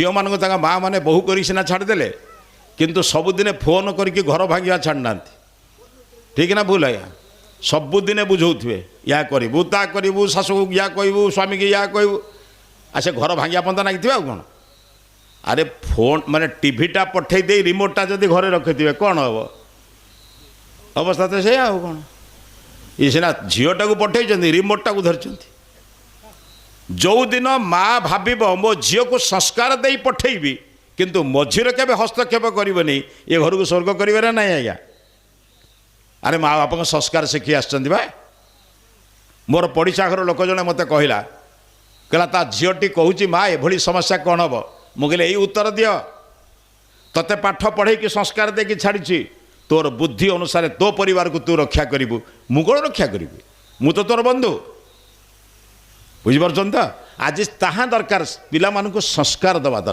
झील मान माँ मैंने बहु कर छाड़देले किंतु सबुदिने फोन करके घर भांगा छाड़ना ठीक ना भूल आज्ञा सबुदिने बुझौथे या करूँ ता करूँ शाशु या कहबू स्वामी की या कहबू आसे घर भांगा पंता नागिथे कौन अरे फोन माने टीवीटा पठे दे रिमोटा जदि घरे रखिथे कौन हम अवस्था तो से कौन ये सीना झीटा को पठे रिमोटा को धरती जो दिन माँ भाव मो झील को संस्कार दे पठेबी किंतु मझीरे केबे हस्तक्षेप करनी ये घर को स्वर्ग करें ना आज्ञा अरे माँ बाप का संस्कार शिखी आसछंती बा मोर पड़िशा घर लोक जने मते कहला कहला ता झीटी कहूँ माँ एभली समस्या कौन हम मुझे यही उत्तर दियो तते पाठ पढ़े कि संस्कार देकी छाड़ी तोर बुद्धि अनुसार तो परिवार को तू रक्षा करू मु कौन रक्षा करी मु तो तोर बंधु बुझीपार तो आज ताहा दरकार पिला संस्कार दवा